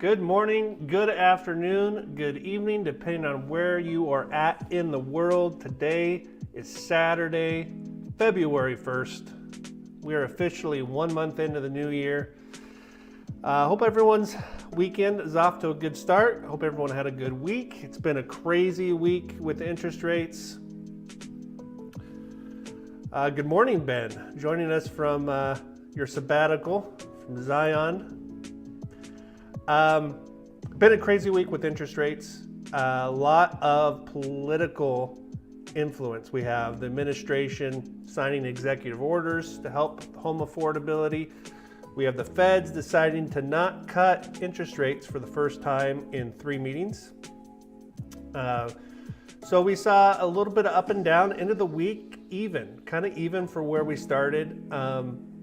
Good morning, good afternoon, good evening, depending on where you are at in the world. Today is Saturday, February 1st. We are officially 1 month into the new year. Hope everyone's weekend is off to a good start. Hope everyone had a good week. It's been a crazy week with interest rates. Good morning, Ben, joining us from your sabbatical from Zion. Been a crazy week with interest rates. A lot of political influence. We have the administration signing executive orders to help home affordability. We have the feds deciding to not cut interest rates for the first time in 3 meetings. So we saw a little bit of up and down, end of the week, kind of even for where we started.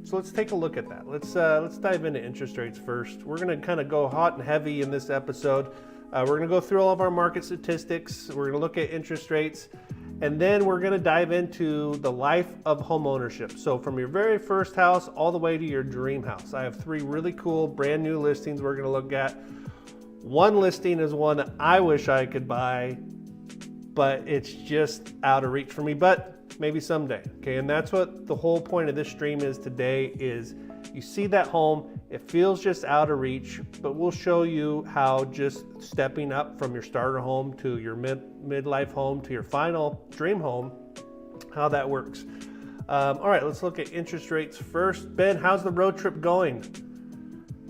So let's take a look at that. Let's dive into interest rates first. We're going to kind of go hot and heavy in this episode. We're going to go through all of our market statistics. We're going to look at interest rates, and then we're going to dive into the life of home ownership. So from your very first house all the way to your dream house. I have 3 really cool brand new listings we're going to look at. One listing is one that I wish I could buy, but it's just out of reach for me. But maybe someday, okay? And that's what the whole point of this stream is today, is you see that home, it feels just out of reach, but we'll show you how just stepping up from your starter home to your midlife home to your final dream home, how that works. All right, let's look at interest rates first. Ben, how's the road trip going?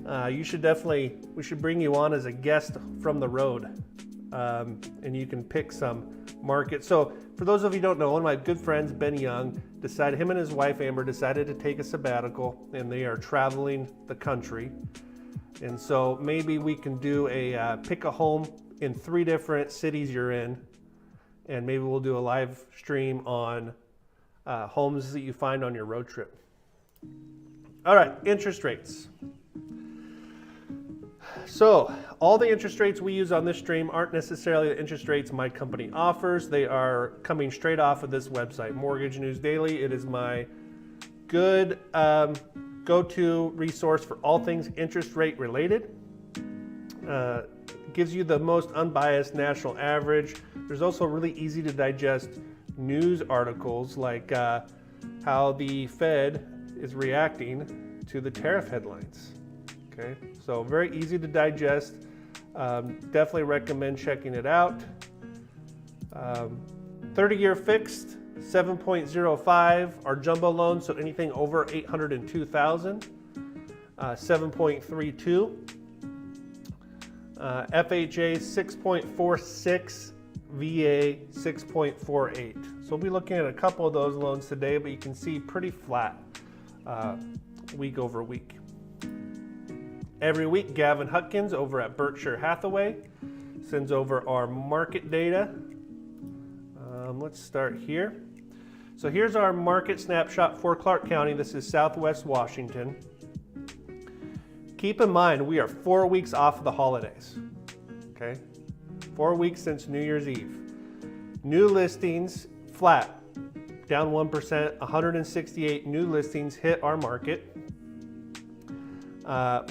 We should bring you on as a guest from the road, and you can pick some market. So for those of you who don't know, one of my good friends, Ben Young, him and his wife Amber decided to take a sabbatical, and they are traveling the country. And so maybe we can do a pick a home in 3 different cities you're in, and maybe we'll do a live stream on homes that you find on your road trip. All right, interest rates. So all the interest rates we use on this stream aren't necessarily the interest rates my company offers. They are coming straight off of this website, Mortgage News Daily. It is my good go-to resource for all things interest rate related. Gives you the most unbiased national average. There's also really easy to digest news articles like how the Fed is reacting to the tariff headlines. Okay, so very easy to digest. Definitely recommend checking it out. 30-year fixed, 7.05. Our jumbo loans, so anything over 802,000, 7.32. FHA 6.46, VA 6.48. So we'll be looking at a couple of those loans today, but you can see pretty flat week over week. Every week, Gavin Hutkins over at Berkshire Hathaway sends over our market data. Let's start here. So here's our market snapshot for Clark County. This is Southwest Washington. Keep in mind, we are 4 weeks off of the holidays. Okay, 4 weeks since New Year's Eve. New listings, flat, down 1%. 168 new listings hit our market.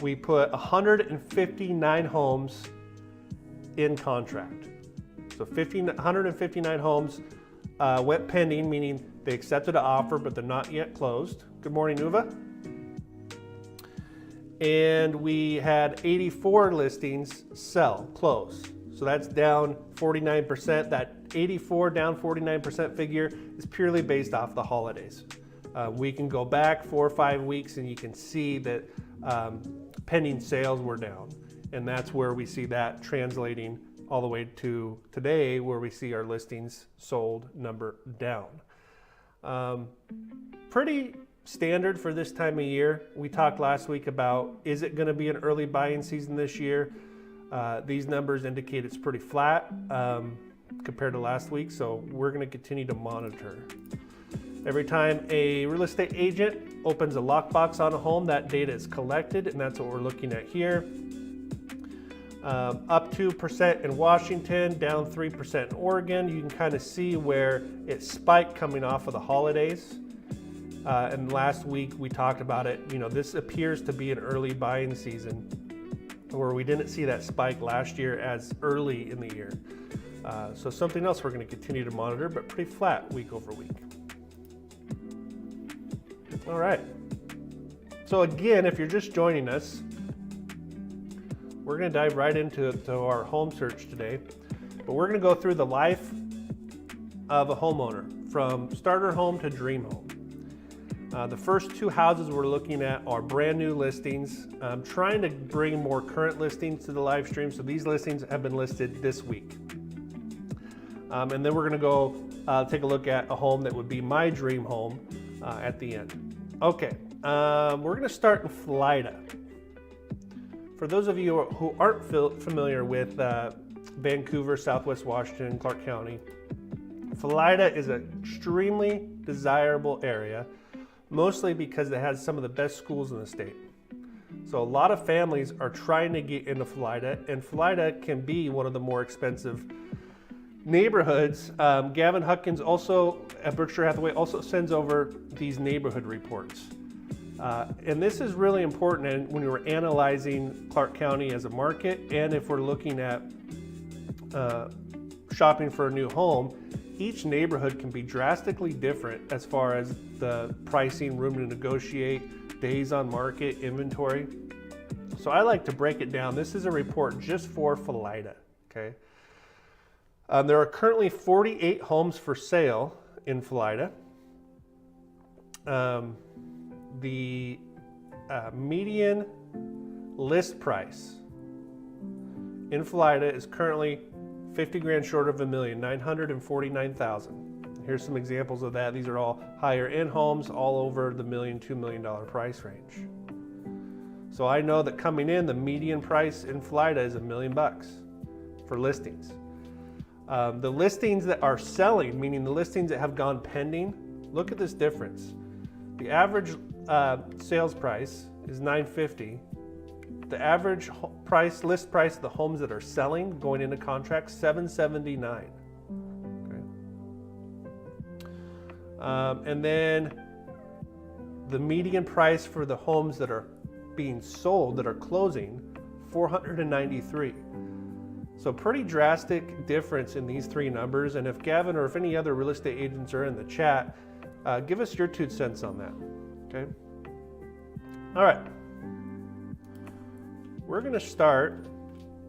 We put 159 homes in contract. So 159 homes went pending, meaning they accepted an offer, but they're not yet closed. Good morning, Uva. And we had 84 listings close. So that's down 49%. That 84 down 49% figure is purely based off the holidays. We can go back 4 or 5 weeks and you can see that pending sales were down, and that's where we see that translating all the way to today, where we see our listings sold number down. Pretty standard for this time of year. We talked last week about, is it going to be an early buying season this year? These numbers indicate it's pretty flat compared to last week, so we're going to continue to monitor. Every time a real estate agent opens a lockbox on a home, that data is collected, and that's what we're looking at here. Up 2% in Washington, down 3% in Oregon. You can kind of see where it spiked coming off of the holidays. And last week we talked about it. You know, this appears to be an early buying season. where we didn't see that spike last year as early in the year. So something else we're going to continue to monitor, but pretty flat week over week. All right. So again, if you're just joining us, we're going to dive right into our home search today. But we're going to go through the life of a homeowner from starter home to dream home. The first two houses we're looking at are brand new listings. I'm trying to bring more current listings to the live stream, so these listings have been listed this week. And then we're going to go take a look at a home that would be my dream home at the end. Okay, we're going to start in Florida. For those of you who aren't familiar with Vancouver, Southwest Washington, Clark County, Florida is an extremely desirable area, mostly because it has some of the best schools in the state. So a lot of families are trying to get into Florida, and Florida can be one of the more expensive neighborhoods. Gavin Huckins also at Berkshire Hathaway also sends over these neighborhood reports. And this is really important when we're analyzing Clark County as a market, and if we're looking at shopping for a new home. Each neighborhood can be drastically different as far as the pricing, room to negotiate, days on market, inventory. So I like to break it down. This is a report just for Florida, okay? There are currently 48 homes for sale in Florida. The median list price in Florida is currently 50 grand short of $1 million, 949,000. Here's some examples of that. These are all higher end homes, all over the $1 million, $2 million price range. So I know that coming in, the median price in Florida is $1 million for listings. The listings that are selling, meaning the listings that have gone pending, look at this difference. The average sales price is $950. The average list price of the homes that are selling, going into contract, $779. Okay. And then the median price for the homes that are being sold, that are closing, $493. So pretty drastic difference in these three numbers. And if Gavin or if any other real estate agents are in the chat, give us your 2 cents on that. Okay. All right. We're going to start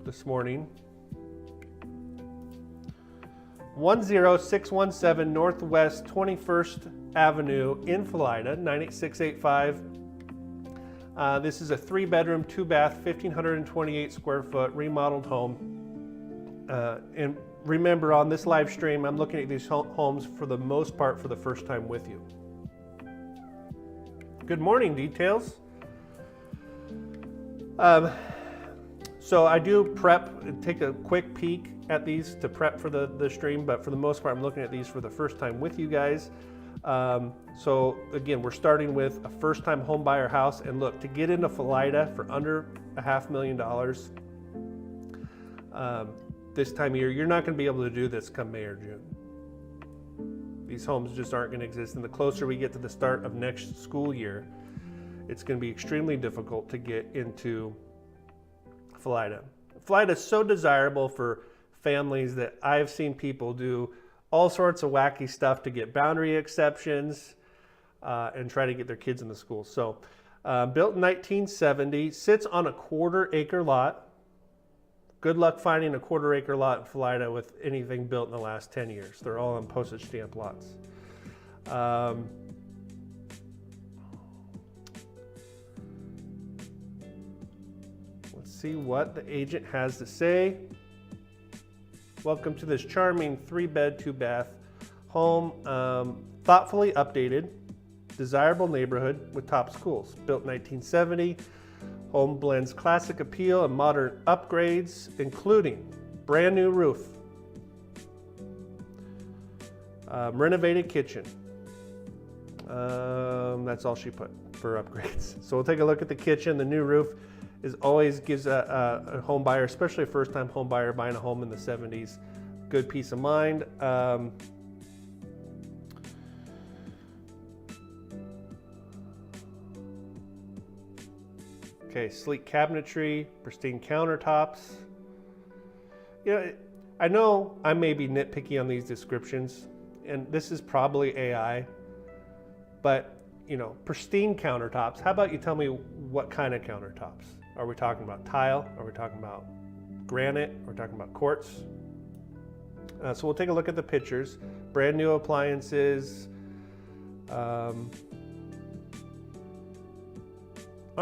this morning 10617 Northwest 21st Avenue in Florida, 98685. This is a 3-bedroom, 2-bath, 1,528 square foot remodeled home. And remember, on this live stream, I'm looking at these homes for the most part for the first time with you. Good morning, Details. So I do prep and take a quick peek at these to prep for the stream, but for the most part, I'm looking at these for the first time with you guys. So again, we're starting with a first-time home buyer house, and look, to get into Florida for under $500,000 this time of year, you're not going to be able to do this come May or June. These homes just aren't going to exist, and the closer we get to the start of next school year, it's going to be extremely difficult to get into Florida. Florida is so desirable for families that I've seen people do all sorts of wacky stuff to get boundary exceptions and try to get their kids in the school. So built in 1970, sits on a 1/4 acre lot. Good luck finding a 1/4 acre lot in Florida with anything built in the last 10 years. They're all on postage stamp lots. Let's see what the agent has to say. Welcome to this charming 3-bed, 2-bath home. Thoughtfully updated, desirable neighborhood with top schools. Built in 1970. Home blends classic appeal and modern upgrades, including brand new roof, renovated kitchen. That's all she put for upgrades. So we'll take a look at the kitchen. The new roof always gives a home buyer, especially a first-time home buyer buying a home in the 70s, good peace of mind. Okay, sleek cabinetry, pristine countertops. You know, I know I may be nitpicky on these descriptions, and this is probably AI, but you know, pristine countertops. How about you tell me what kind of countertops? Are we talking about tile? Are we talking about granite? Are we talking about quartz? So we'll take a look at the pictures. Brand new appliances. All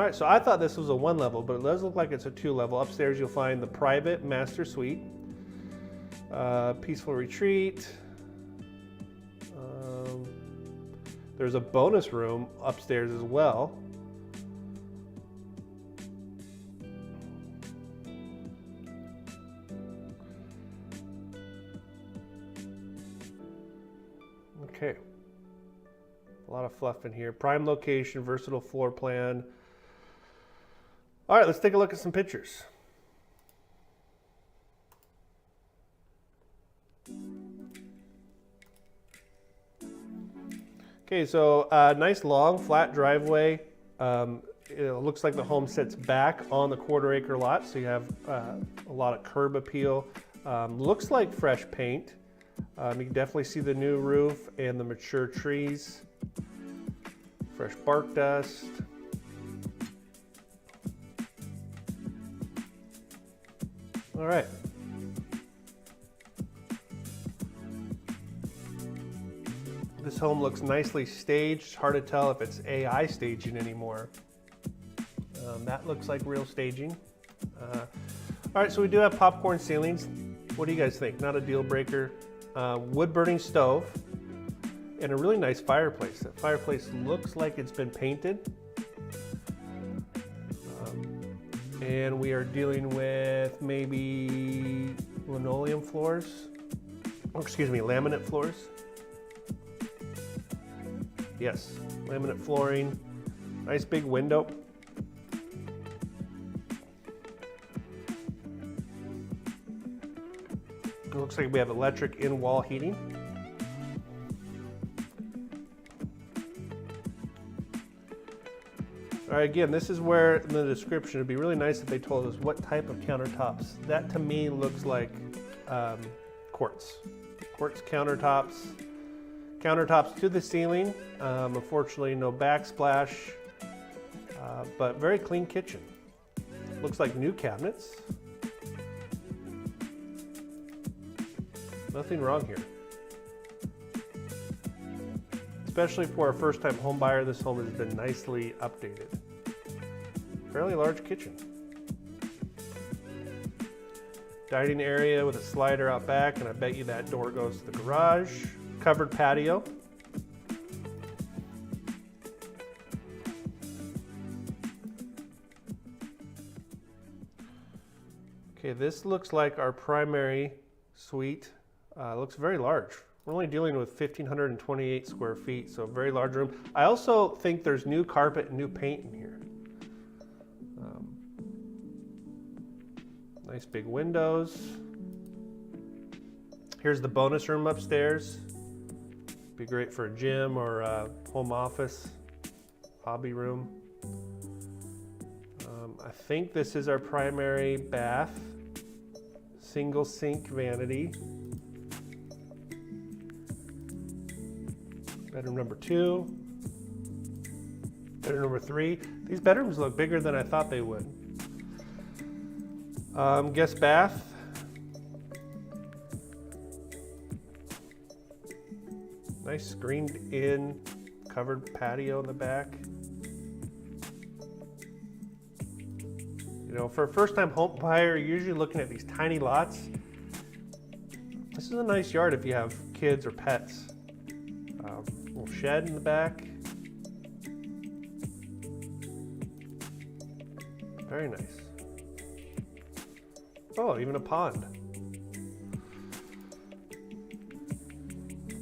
right, so I thought this was a 1 level, but it does look like it's a 2 level. Upstairs you'll find the private master suite, peaceful retreat. There's a bonus room upstairs as well. Okay, a lot of fluff in here. Prime location, versatile floor plan. All right, let's take a look at some pictures. Okay, so nice long flat driveway. It looks like the home sits back on the 1/4 acre lot, so you have a lot of curb appeal. Looks like fresh paint. You can definitely see the new roof and the mature trees. Fresh bark dust. All right. This home looks nicely staged. It's hard to tell if it's AI staging anymore. That looks like real staging. All right, so we do have popcorn ceilings. What do you guys think? Not a deal breaker. Wood burning stove and a really nice fireplace. That fireplace looks like it's been painted. And we are dealing with maybe linoleum floors, or excuse me, laminate floors. Yes, laminate flooring, nice big window. It looks like we have electric in-wall heating. All right, again, this is where in the description, it'd be really nice if they told us what type of countertops. That to me looks like quartz. Quartz countertops. Countertops to the ceiling. Unfortunately, no backsplash, but very clean kitchen. Looks like new cabinets. Nothing wrong here. Especially for a first-time home buyer, this home has been nicely updated. Fairly large kitchen. Dining area with a slider out back, and I bet you that door goes to the garage. Covered patio. Okay, this looks like our primary suite. Looks very large. We're only dealing with 1,528 square feet, so a very large room. I also think there's new carpet and new paint in here. Nice big windows. Here's the bonus room upstairs. Be great for a gym or a home office, hobby room. I think this is our primary bath. Single sink vanity. Bedroom number 2. Bedroom number 3. These bedrooms look bigger than I thought they would. Guest bath. Nice screened in, covered patio in the back. You know, for a first-time home buyer, you're usually looking at these tiny lots. This is a nice yard if you have kids or pets. Little shed in the back. Very nice. Oh, even a pond.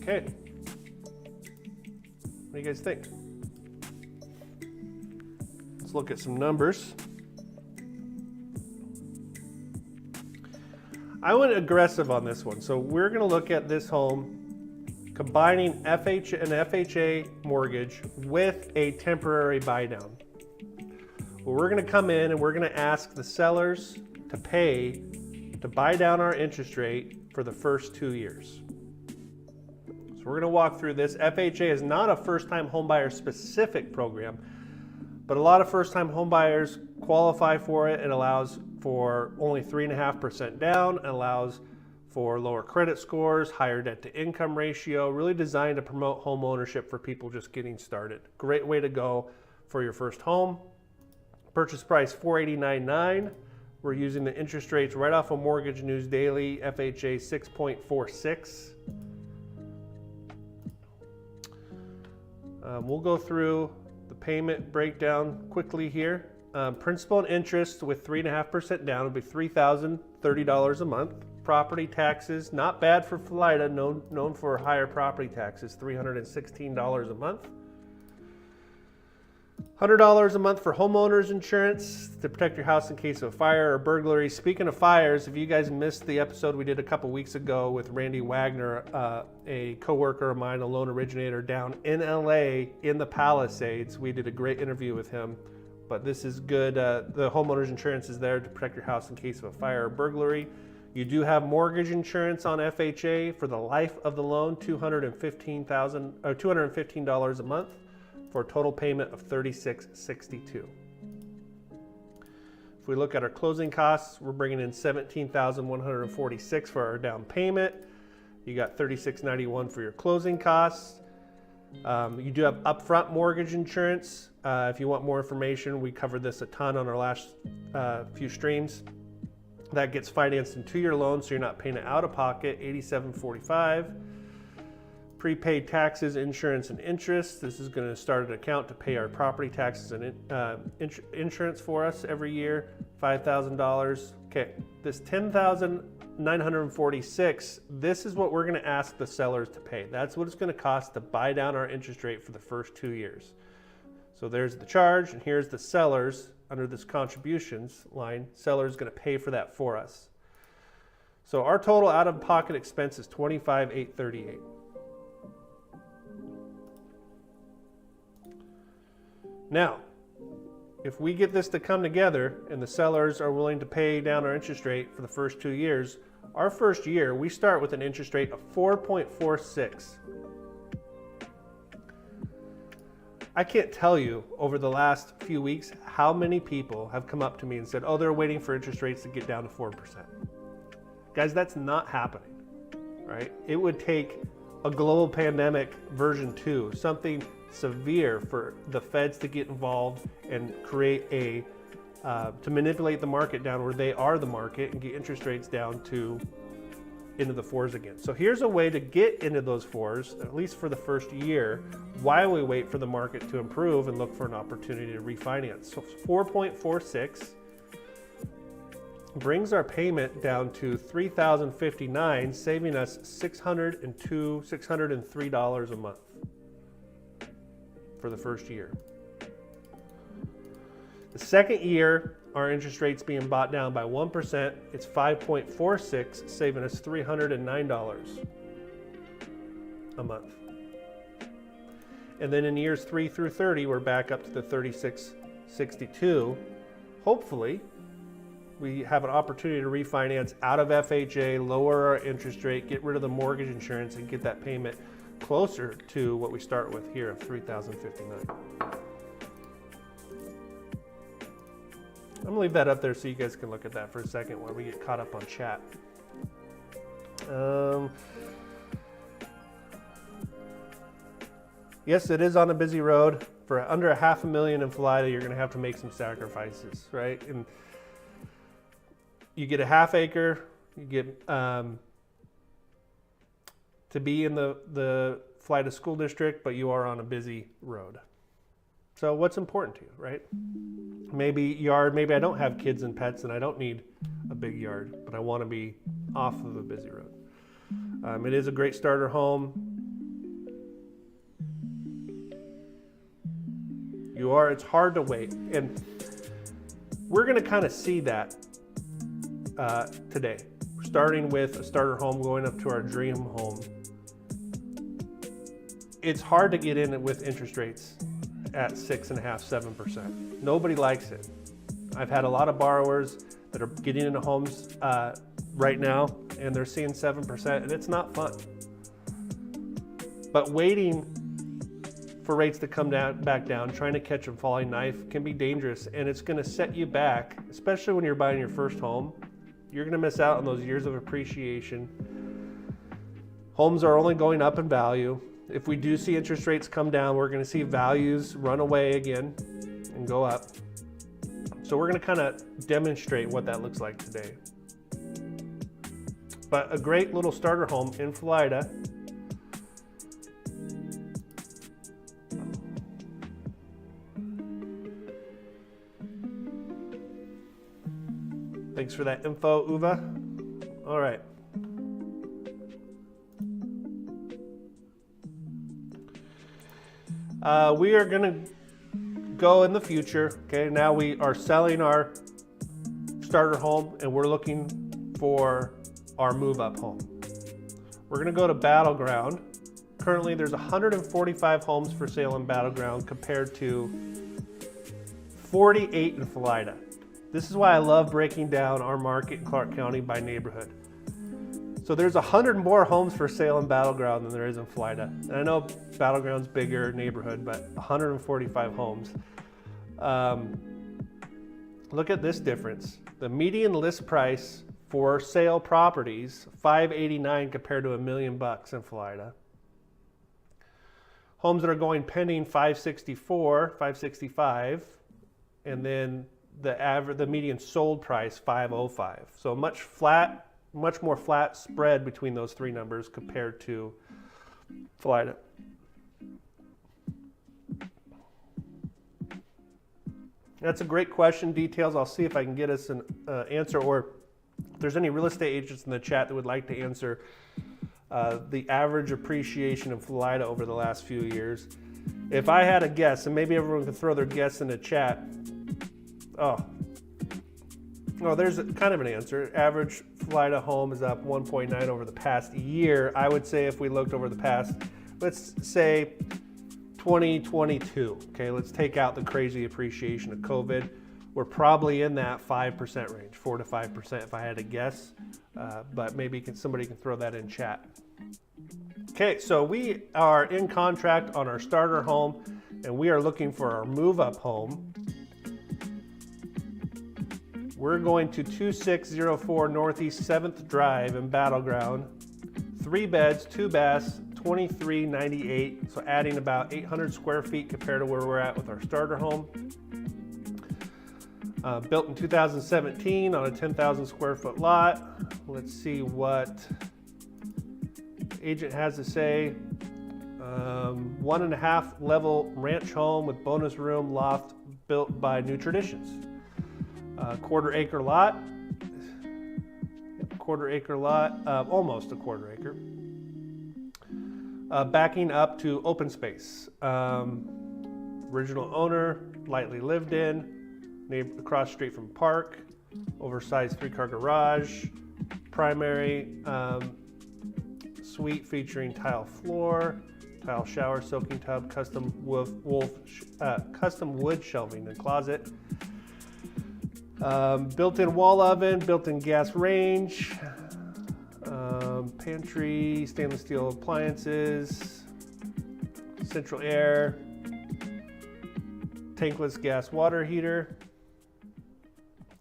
Okay. What do you guys think? Let's look at some numbers. I went aggressive on this one. So we're going to look at this home combining an FHA mortgage with a temporary buy down. Well, we're going to come in and we're going to ask the sellers to pay to buy down our interest rate for the first 2 years. So we're going to walk through this. FHA is not a first-time homebuyer specific program, but a lot of first-time homebuyers qualify for it. It allows for only 3.5% down. It allows for lower credit scores, higher debt-to-income ratio, really designed to promote home ownership for people just getting started. Great way to go for your first home. Purchase price $489.9. We're using the interest rates right off of Mortgage News Daily, FHA 6.46. We'll go through the payment breakdown quickly here. Principal and interest with 3.5% down would be $3,030 a month. Property taxes, not bad for Florida, known for higher property taxes, $316 a month. $100 a month for homeowners insurance to protect your house in case of a fire or burglary. Speaking of fires, if you guys missed the episode we did a couple weeks ago with Randy Wagner, a coworker of mine, a loan originator down in LA in the Palisades, we did a great interview with him. But this is good. The homeowners insurance is there to protect your house in case of a fire or burglary. You do have mortgage insurance on FHA for the life of the loan, $215 a month for a total payment of $36.62. If we look at our closing costs, we're bringing in $17,146 for our down payment. You got $36.91 for your closing costs. You do have upfront mortgage insurance. If you want more information, we covered this a ton on our last few streams. That gets financed into your loan, so you're not paying it out of pocket, $87.45. Prepaid taxes, insurance, and interest. This is going to start an account to pay our property taxes and insurance for us every year, $5,000. Okay, this $10,946, this is what we're going to ask the sellers to pay. That's what it's going to cost to buy down our interest rate for the first 2 years. So there's the charge, and here's the sellers under this contributions line. Seller's going to pay for that for us. So our total out-of-pocket expense is $25,838. Now, if we get this to come together and the sellers are willing to pay down our interest rate for the first 2 years, our first year, we start with an interest rate of 4.46. I can't tell you over the last few weeks how many people have come up to me and said, oh, they're waiting for interest rates to get down to 4%. Guys, that's not happening, right? It would take a global pandemic version 2, something severe for the feds to get involved and create to manipulate the market down where they are the market and get interest rates down to into the 4s again. So here's a way to get into those 4s, at least for the first year, while we wait for the market to improve and look for an opportunity to refinance. So 4.46 brings our payment down to $3,059, saving us $603 a month for the first year. The second year, our interest rate's being bought down by 1%. It's 5.46, saving us $309 a month. And then in years 3 through 30, we're back up to the $36.62. Hopefully, we have an opportunity to refinance out of FHA, lower our interest rate, get rid of the mortgage insurance, and get that payment closer to what we start with here of $3,059. I'm gonna leave that up there so you guys can look at that for a second while we get caught up on chat. Yes, it is on a busy road. For under $500,000 in Florida, you're gonna have to make some sacrifices, right? And you get a half acre, you get to be in the Florida school district, but you are on a busy road. So what's important to you, right? Maybe yard, maybe I don't have kids and pets and I don't need a big yard, but I want to be off of a busy road. It is a great starter home. It's hard to wait. And we're going to kind of see that today. We're starting with a starter home, going up to our dream home. It's hard to get in with interest rates at 6.5%, 7%. Nobody likes it. I've had a lot of borrowers that are getting into homes right now, and they're seeing 7%, and it's not fun. But waiting for rates to come back down, trying to catch a falling knife can be dangerous, and it's going to set you back, especially when you're buying your first home. You're going to miss out on those years of appreciation. Homes are only going up in value. If we do see interest rates come down, we're going to see values run away again and go up. So we're going to kind of demonstrate what that looks like today. But a great little starter home in Florida. Thanks for that info, Uva. All right. We are going to go in the future. Okay, now we are selling our starter home and we're looking for our move-up home. We're going to go to Battleground. Currently, there's 145 homes for sale in Battleground compared to 48 in Florida. This is why I love breaking down our market in Clark County by neighborhood. So there's 100 more homes for sale in Battleground than there is in Florida. And I know Battleground's bigger neighborhood, but 145 homes. Look at this difference. The median list price for sale properties, $589 compared to $1 million in Florida. Homes that are going pending, $564, $565, and then the median sold price, $505. So much more flat spread between those three numbers compared to Florida. That's a great question. Details, I'll see if I can get us an answer, or if there's any real estate agents in the chat that would like to answer the average appreciation in Florida over the last few years. If I had a guess, and maybe everyone can throw their guess in the chat. Oh, there's kind of an answer. Average Florida home is up 1.9 over the past year. I would say if we looked over the past, let's say 2022. Okay, let's take out the crazy appreciation of COVID. We're probably in that 5% range, 4 to 5% if I had to guess. But maybe somebody can throw that in chat. Okay, so we are in contract on our starter home, and we are looking for our move-up home. We're going to 2604 Northeast 7th Drive in Battleground. 3 beds, 2 baths, 2398. So adding about 800 square feet compared to where we're at with our starter home. Built in 2017 on a 10,000 square foot lot. Let's see what the agent has to say. 1.5 level ranch home with bonus room loft built by New Traditions. Quarter acre lot, almost a quarter acre. Backing up to open space. Original owner, lightly lived in, across street from park, oversized 3-car garage, primary suite featuring tile floor, tile shower, soaking tub, custom wood shelving and closet. Built-in wall oven, built-in gas range, pantry, stainless steel appliances, central air, tankless gas water heater,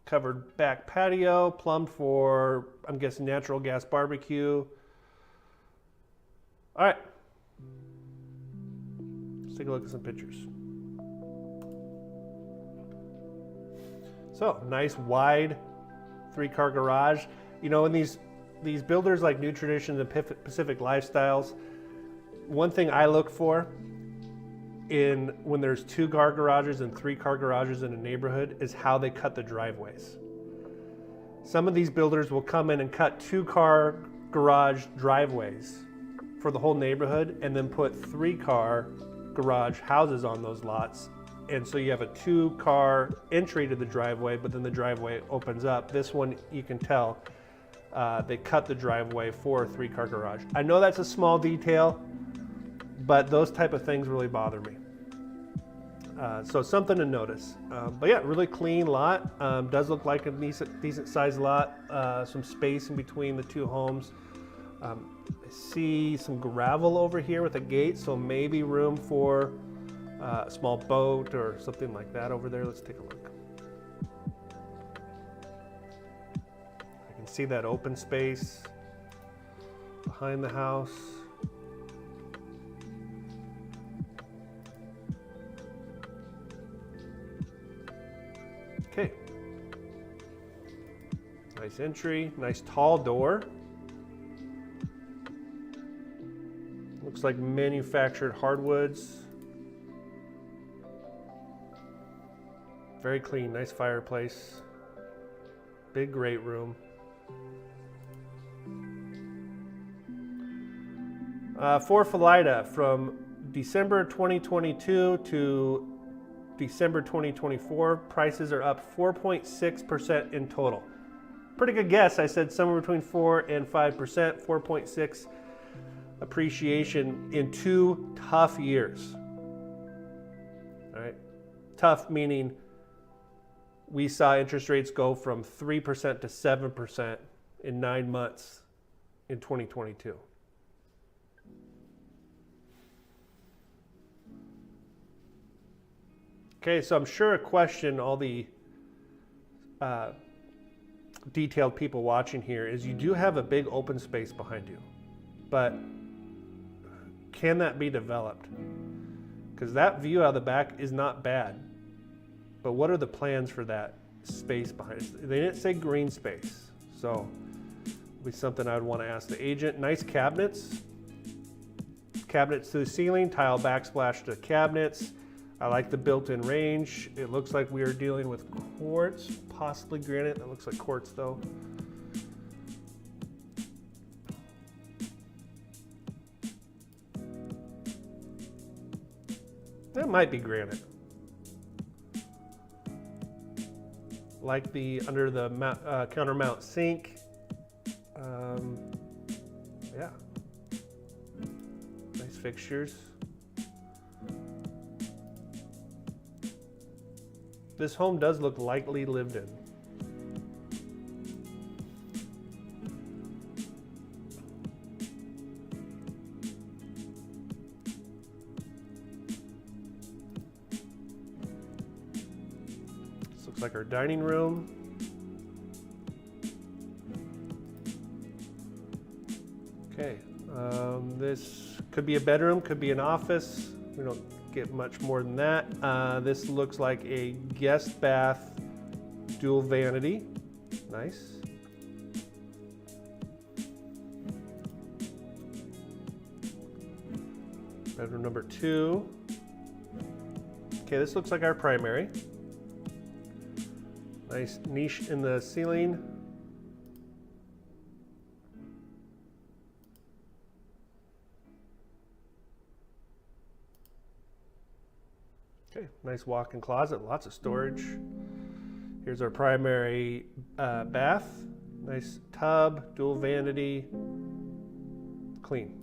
covered back patio, plumbed for, I'm guessing, natural gas barbecue. All right, let's take a look at some pictures. So nice wide 3-car garage. You know, in these builders like New Traditions and Pacific Lifestyles, one thing I look for when there's 2-car garages and 3-car garages in a neighborhood is how they cut the driveways. Some of these builders will come in and cut 2-car garage driveways for the whole neighborhood and then put 3-car garage houses on those lots. And so you have a 2-car entry to the driveway, but then the driveway opens up. This one, you can tell, they cut the driveway for a 3-car garage. I know that's a small detail, but those type of things really bother me. So something to notice. But yeah, really clean lot. Does look like a decent sized lot. Some space in between the two homes. I see some gravel over here with a gate, so maybe room for a small boat or something like that over there. Let's take a look. I can see that open space behind the house. Okay. Nice entry, nice tall door. Looks like manufactured hardwoods. Very clean, nice fireplace. Big great room. For Philida, from December 2022 to December 2024, prices are up 4.6% in total. Pretty good guess. I said somewhere between 4 and 5%, 4.6 appreciation in 2 tough years. All right. Tough meaning we saw interest rates go from 3% to 7% in 9 months in 2022. Okay, so I'm sure a question all the detailed people watching here is you do have a big open space behind you, but can that be developed? Because that view out of the back is not bad, but what are the plans for that space behind it? They didn't say green space, so it'll be something I would want to ask the agent. Nice cabinets to the ceiling, tile backsplash to cabinets. I like the built-in range. It looks like we are dealing with quartz, possibly granite. That looks like quartz though. That might be granite. Like the under the counter mount sink. Yeah. Nice fixtures. This home does look lightly lived in. This looks like our dining room. Okay, this could be a bedroom, could be an office. We don't get much more than that. This looks like a guest bath, dual vanity. Nice. Bedroom number 2. Okay, this looks like our primary. Nice niche in the ceiling. Okay, nice walk-in closet, lots of storage. Here's our primary bath. Nice tub, dual vanity, clean.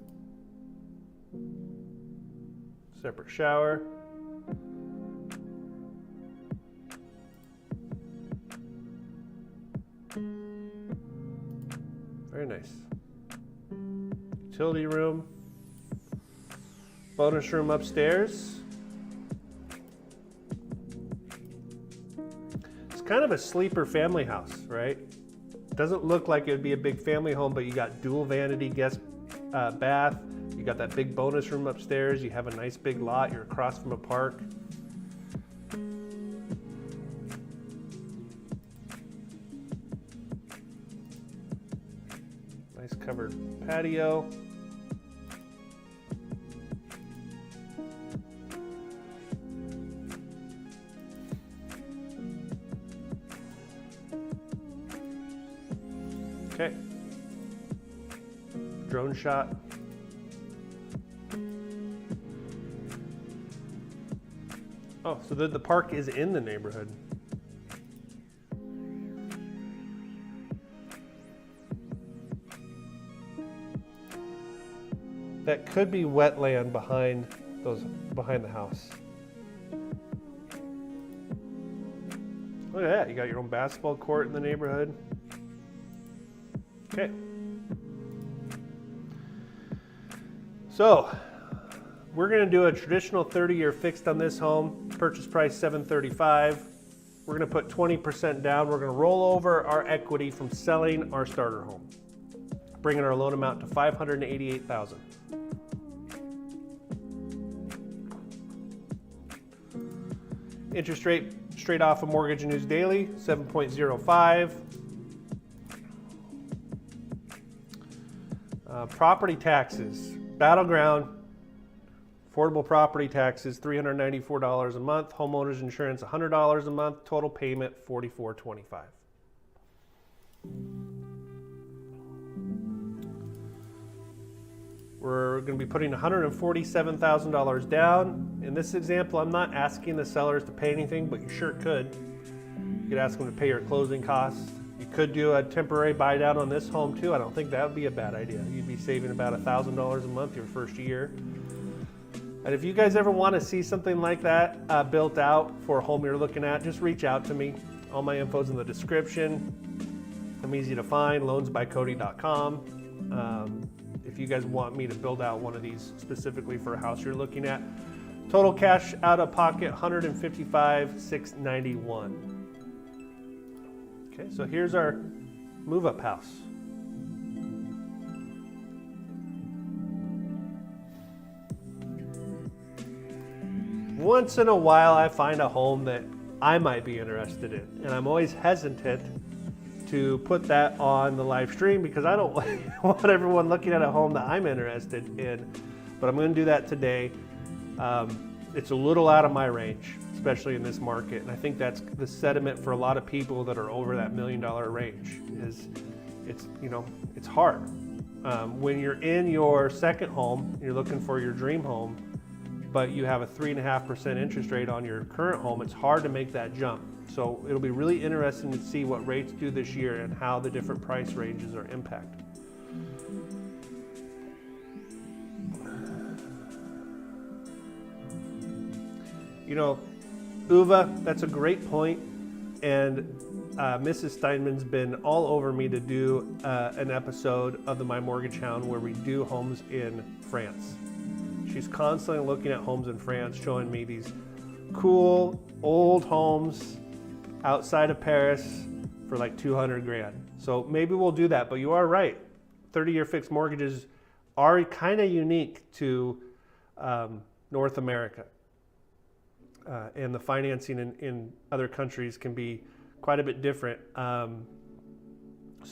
Separate shower. Very nice. Utility room. Bonus room upstairs. Kind of a sleeper family house, right? Doesn't look like it would be a big family home, but you got dual vanity guest bath. You got that big bonus room upstairs. You have a nice big lot. You're across from a park. Nice covered patio. Okay. Drone shot. Oh, so the park is in the neighborhood. That could be wetland behind the house. Look at that, you got your own basketball court in the neighborhood. Okay. So, we're gonna do a traditional 30-year fixed on this home. Purchase price $735,000. We're gonna put 20% down. We're gonna roll over our equity from selling our starter home, bringing our loan amount to $588,000. Interest rate straight off of Mortgage News Daily, 7.05. Property taxes, Battleground, affordable property taxes, $394 a month. Homeowners insurance, $100 a month. Total payment, $44.25. We're going to be putting $147,000 down. In this example, I'm not asking the sellers to pay anything, but you sure could. You could ask them to pay your closing costs. You could do a temporary buy down on this home too. I don't think that would be a bad idea. You'd be saving about $1,000 a month your first year. And if you guys ever want to see something like that built out for a home you're looking at, just reach out to me. All my info's in the description. I'm easy to find, loansbycody.com. If you guys want me to build out one of these specifically for a house you're looking at. Total cash out of pocket, $155,691. Okay, so here's our move-up house. Once in a while, I find a home that I might be interested in, and I'm always hesitant to put that on the live stream because I don't want everyone looking at a home that I'm interested in, but I'm going to do that today. It's a little out of my range, especially in this market, and I think that's the sentiment for a lot of people that are over that $1 million range. Is it's hard when you're in your second home, you're looking for your dream home, but you have a 3.5% interest rate on your current home. It's hard to make that jump. So it'll be really interesting to see what rates do this year and how the different price ranges are impacted. Uva, that's a great point. And Mrs. Steinman's been all over me to do an episode of the My Mortgage Hound where we do homes in France. She's constantly looking at homes in France, showing me these cool old homes outside of Paris for like 200 grand. So maybe we'll do that, but you are right. 30-year fixed mortgages are kind of unique to North America. And the financing in other countries can be quite a bit different. So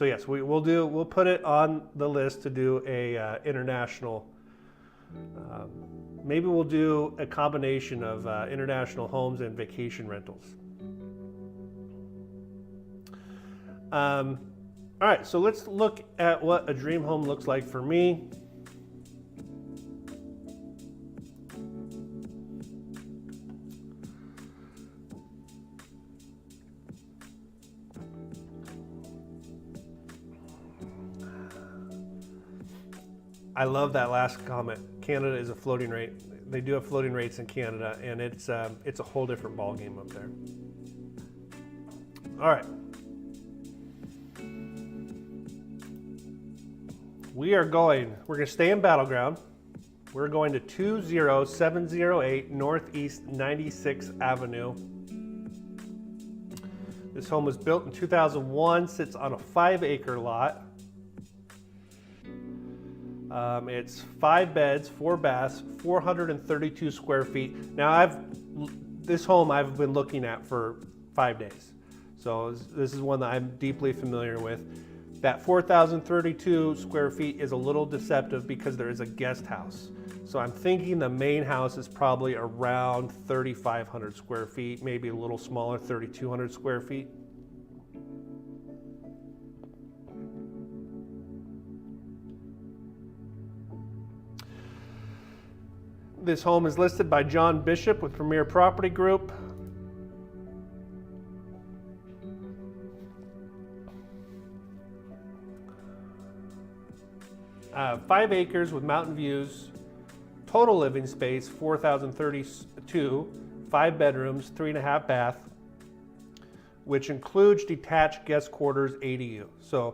yes, we'll put it on the list to do a international. Maybe we'll do a combination of international homes and vacation rentals. All right, so let's look at what a dream home looks like for me. I love that last comment. Canada is a floating rate. They do have floating rates in Canada, and it's a whole different ball game up there. All right. We're going to stay in Battleground. We're going to 20708 Northeast 96th Avenue. This home was built in 2001, sits on a 5-acre lot. It's 5 beds, 4 baths, 432 square feet. Now this home I've been looking at for 5 days. So this is one that I'm deeply familiar with. That 4,032 square feet is a little deceptive because there is a guest house. So I'm thinking the main house is probably around 3,500 square feet, maybe a little smaller, 3,200 square feet. This home is listed by John Bishop with Premier Property Group. 5 acres with mountain views, total living space 4,032, 5 bedrooms, 3.5 bath. which includes detached guest quarters ADU. So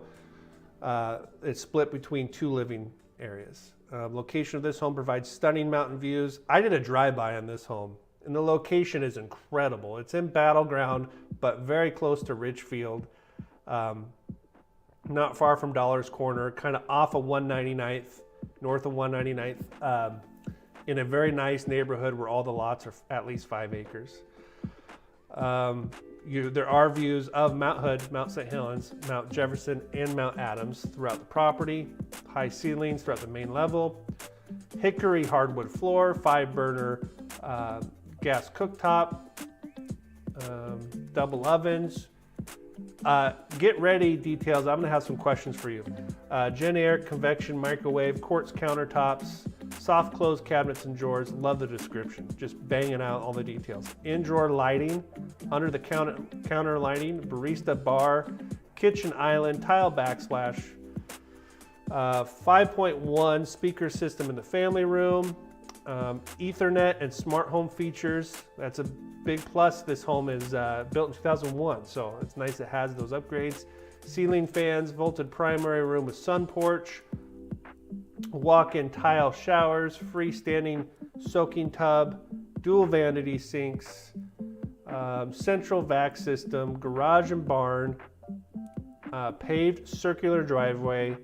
it's split between 2 living areas. Location of this home provides stunning mountain views. I did a drive-by on this home, and the location is incredible. It's in Battleground, but very close to Ridgefield, not far from Dollar's Corner, kind of off of 199th, north of 199th, in a very nice neighborhood where all the lots are at least 5 acres. There are views of Mount Hood, Mount St. Helens, Mount Jefferson, and Mount Adams throughout the property. High ceilings throughout the main level. Hickory hardwood floor, 5-burner gas cooktop, double ovens. Get ready details. I'm gonna have some questions for you. Gen air, convection, microwave, quartz countertops, soft close cabinets and drawers. Love the description. Just banging out all the details. In-drawer lighting, under the counter lighting, barista bar, kitchen island, tile backsplash, 5.1 speaker system in the family room, Ethernet and smart home features. That's a big plus. This home is built in 2001, so it's nice it has those upgrades. Ceiling fans, vaulted primary room with sun porch, walk-in tile showers, freestanding soaking tub, dual vanity sinks, central vac system, garage and barn, paved circular driveway,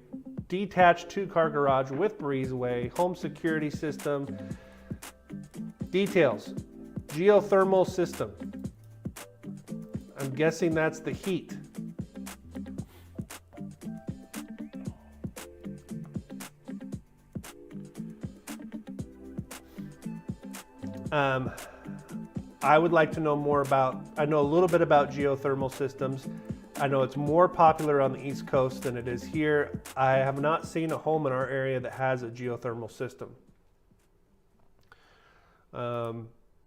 detached 2-car garage with breezeway, home security system. Details: geothermal system. I'm guessing that's the heat. I would like to know more about, I know a little bit about geothermal systems. I know it's more popular on the East Coast than it is here. I have not seen a home in our area that has a geothermal system.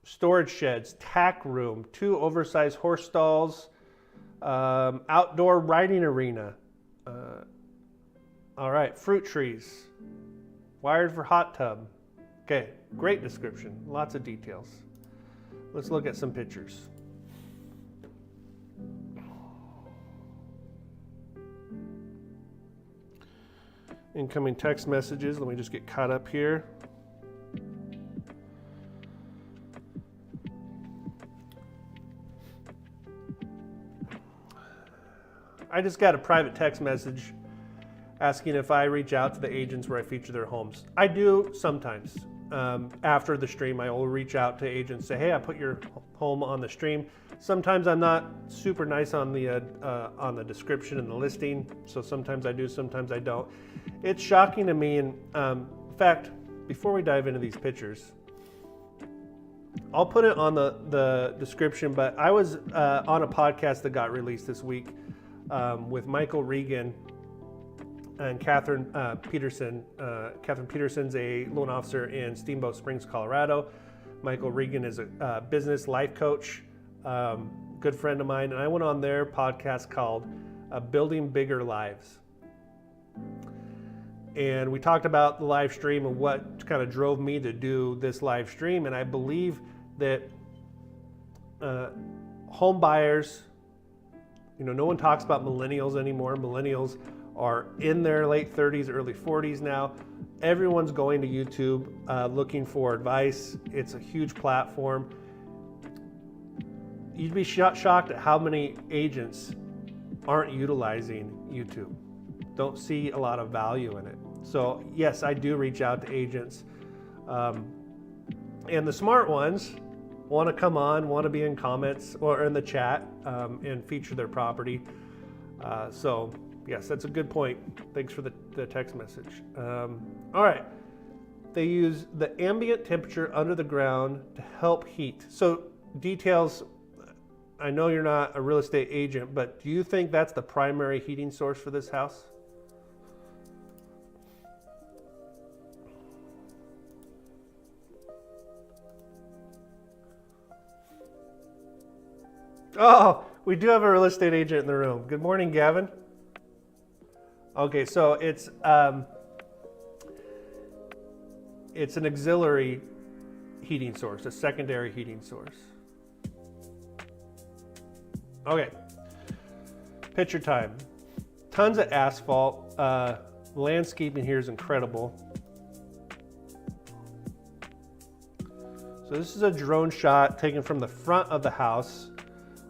Storage sheds, tack room, 2 oversized horse stalls, outdoor riding arena. All right, fruit trees, wired for hot tub. Okay, great description, lots of details. Let's look at some pictures. Incoming text messages. Let me just get caught up here. I just got a private text message asking if I reach out to the agents where I feature their homes. I do sometimes. After the stream, I will reach out to agents, say, hey, I put your home on the stream. Sometimes I'm not super nice on the description and the listing, so sometimes I do, sometimes I don't. It's shocking to me, and in fact, before we dive into these pictures, I'll put it on the description, but I was on a podcast that got released this week with Michael Regan and Catherine Peterson. Catherine Peterson's a loan officer in Steamboat Springs, Colorado. Michael Regan is a business life coach, good friend of mine, and I went on their podcast called Building Bigger Lives. And we talked about the live stream and what kind of drove me to do this live stream. And I believe that home buyers, no one talks about millennials anymore. Millennials are in their late 30s, early 40s now. Everyone's going to YouTube looking for advice. It's a huge platform. You'd be shocked at how many agents aren't utilizing YouTube. Don't see a lot of value in it. So yes, I do reach out to agents. And the smart ones want to come on, want to be in comments or in the chat and feature their property. So yes, that's a good point. Thanks for the text message. All right. They use the ambient temperature under the ground to help heat. So details, I know you're not a real estate agent, but do you think that's the primary heating source for this house? Oh, we do have a real estate agent in the room. Good morning, Gavin. Okay, so it's an auxiliary heating source, a secondary heating source. Okay, Picture time. Tons of asphalt. Landscaping here is incredible. So this is a drone shot taken from the front of the house.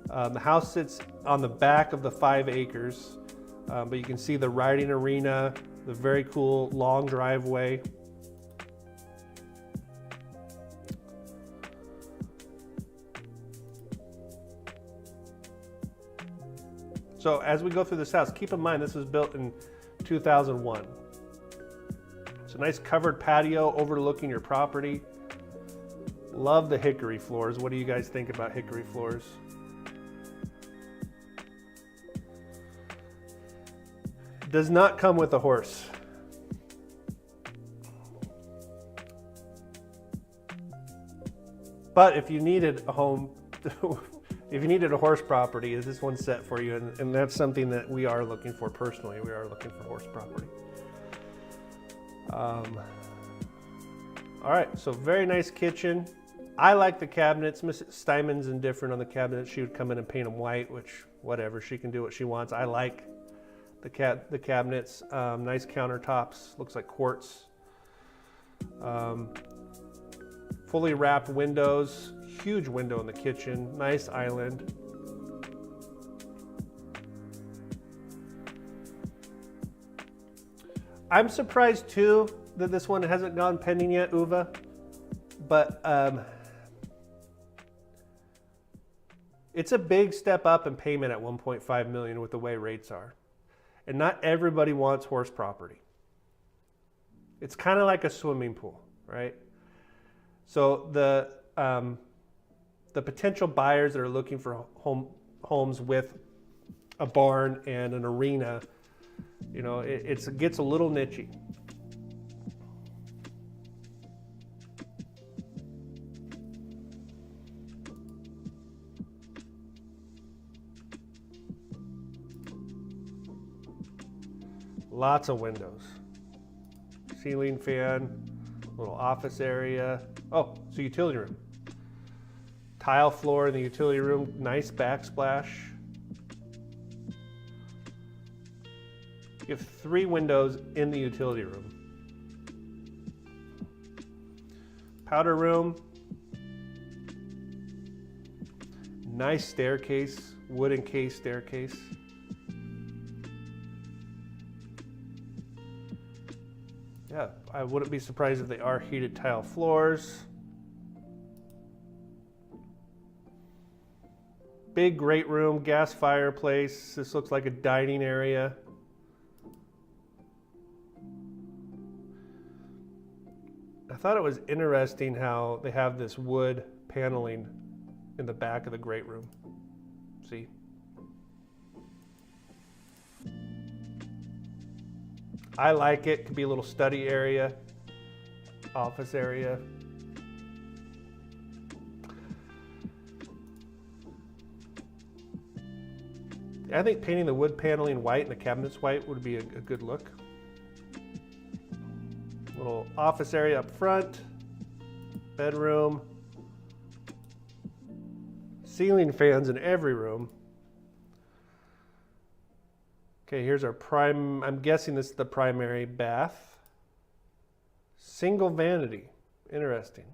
The house sits on the back of the 5 acres, but you can see the riding arena, the very cool long driveway. So as we go through this house, keep in mind this was built in 2001. It's a nice covered patio overlooking your property. Love the hickory floors. What do you guys think about hickory floors? Does not come with a horse. But if you needed a home, if you needed a horse property, is this one set for you? And that's something that we are looking for personally. We are looking for horse property. All right, so very nice kitchen. I like the cabinets. Mrs. Steinman's indifferent on the cabinets. She would come in and paint them white, which, whatever, she can do what she wants. I like the cabinets. Nice countertops, looks like quartz. Fully wrapped windows, huge window in the kitchen, nice island. I'm surprised too that this one hasn't gone pending yet, Uva, but it's a big step up in payment at 1.5 million with the way rates are. And not everybody wants horse property. It's kind of like a swimming pool, right? So the potential buyers that are looking for homes with a barn and an arena, you know, it gets a little nichey. Lots of windows. Ceiling fan, little office area. Oh, it's a utility room. Tile floor in the utility room, nice backsplash. You have 3 windows in the utility room. Powder room. Nice staircase, wood encased staircase. Yeah, I wouldn't be surprised if they are heated tile floors. Big great room, gas fireplace. This looks like a dining area. I thought it was interesting how they have this wood paneling in the back of the great room. See? I like it. Could be a little study area, office area. I think painting the wood paneling white and the cabinets white would be a good look. Little office area up front, bedroom, ceiling fans in every room. Okay, here's our I'm guessing this is the primary bath. Single vanity, interesting.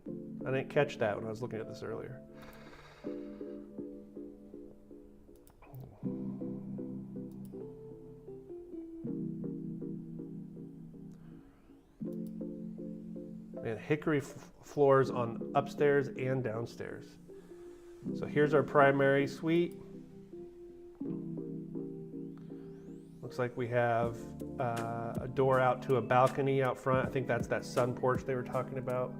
I didn't catch that when I was looking at this earlier. And hickory floors on upstairs and downstairs. So here's our primary suite. Looks like we have a door out to a balcony out front. I think that's that sun porch they were talking about.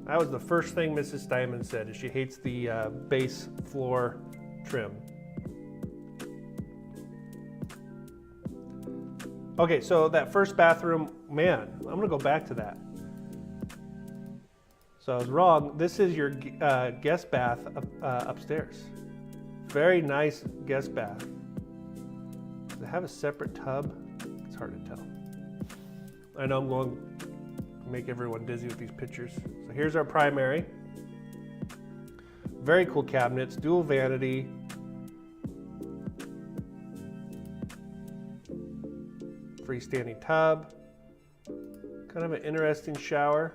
That was the first thing Mrs. Steinman said, is she hates the base floor trim. Okay, so that first bathroom, man, I'm gonna go back to that. So I was wrong. This is your guest bath upstairs. Very nice guest bath. Does it have a separate tub? It's hard to tell. I know I'm going to make everyone dizzy with these pictures. So here's our primary. Very cool cabinets, dual vanity. Freestanding tub. Kind of an interesting shower.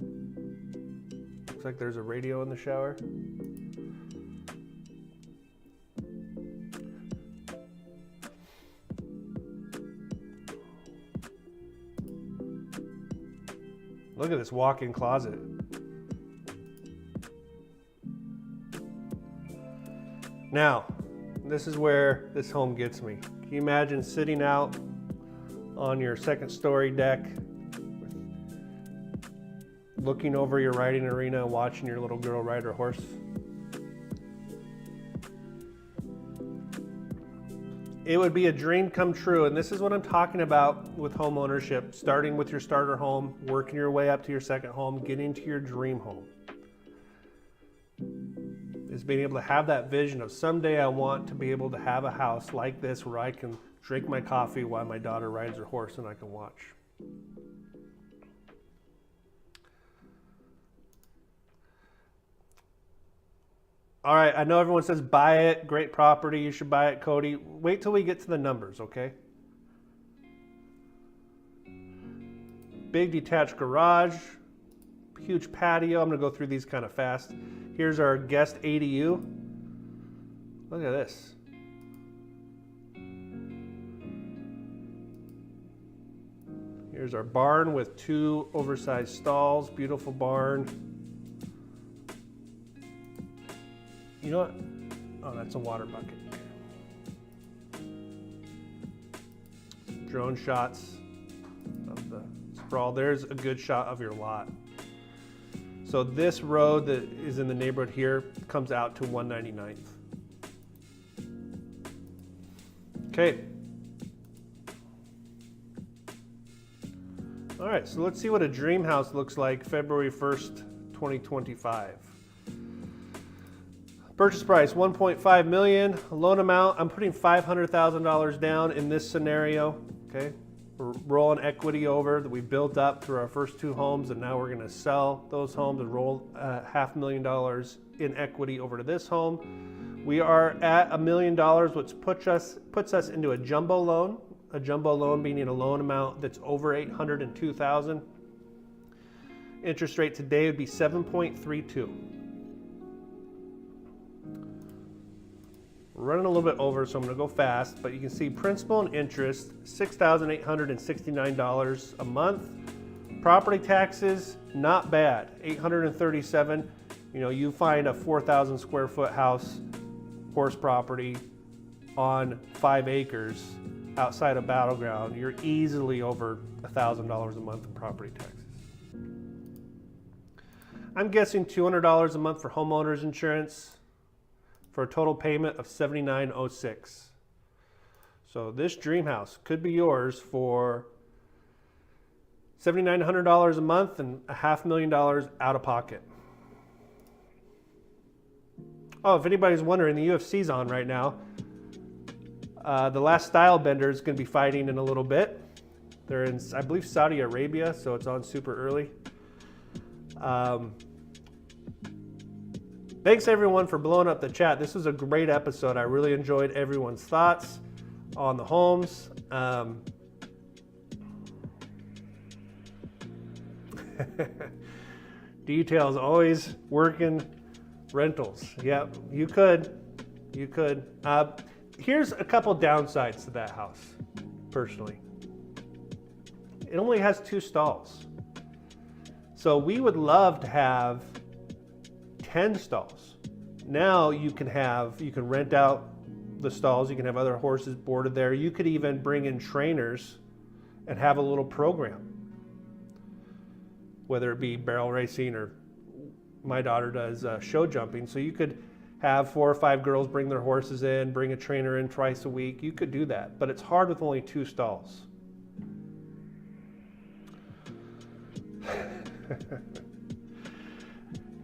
Looks like there's a radio in the shower. Look at this walk-in closet. Now, this is where this home gets me. Can you imagine sitting out on your second story deck, looking over your riding arena and watching your little girl ride her horse? It would be a dream come true, and this is what I'm talking about with home ownership, starting with your starter home, working your way up to your second home, getting to your dream home. Is being able to have that vision of someday I want to be able to have a house like this where I can drink my coffee while my daughter rides her horse and I can watch. All right, I know everyone says buy it, great property, you should buy it, Cody. Wait till we get to the numbers, okay? Big detached garage, huge patio. I'm gonna go through these kind of fast. Here's our guest ADU. Look at this. Here's our barn with 2 oversized stalls, beautiful barn. You know what? Oh, that's a water bucket. Drone shots of the sprawl. There's a good shot of your lot. So this road that is in the neighborhood here comes out to 199th. Okay. All right, so let's see what a dream house looks like February 1st, 2025. Purchase price, $1.5 million. Loan amount, I'm putting $500,000 down in this scenario, okay? We're rolling equity over that we built up through our first 2 homes, and now we're gonna sell those homes and roll $500,000 in equity over to this home. We are at $1 million, which puts us into a jumbo loan. A jumbo loan meaning a loan amount that's over $802,000. Interest rate today would be 7.32. We're running a little bit over, so I'm going to go fast, but you can see principal and interest, $6,869 a month. Property taxes, not bad, $837. You know, you find a 4,000 square foot house, horse property on 5 acres outside of Battleground, you're easily over $1,000 a month in property taxes. I'm guessing $200 a month for homeowners insurance, for a total payment of $79.06. So this dream house could be yours for $7,900 a month and $500,000 out of pocket. Oh, if anybody's wondering, the UFC's on right now. The last style bender is going to be fighting in a little bit. They're in, I believe, Saudi Arabia, so it's on super early. Thanks everyone for blowing up the chat. This was a great episode. I really enjoyed everyone's thoughts on the homes. Details always working. Rentals. Yep, you could. Here's a couple downsides to that house, personally. It only has 2 stalls. So we would love to have 10 stalls. Now you can rent out the stalls, you can have other horses boarded there. You could even bring in trainers and have a little program, whether it be barrel racing or my daughter does show jumping. So you could have 4 or 5 girls bring their horses in, bring a trainer in twice a week. You could do that, but it's hard with only 2 stalls.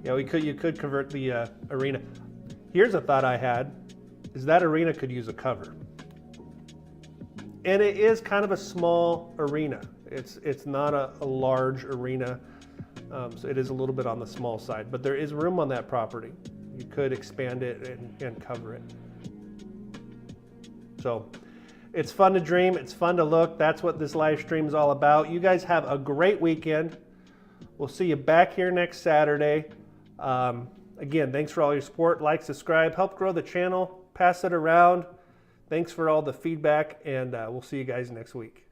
Yeah, you could convert the arena. Here's a thought I had, is that arena could use a cover. And it is kind of a small arena. It's not a large arena, so it is a little bit on the small side, but there is room on that property. you could expand it and cover it. So it's fun to dream, it's fun to look. That's what this live stream is all about. You guys have a great weekend. We'll see you back here next Saturday. Again, thanks for all your support. Like, subscribe, help grow the channel, pass it around. Thanks for all the feedback, and we'll see you guys next week.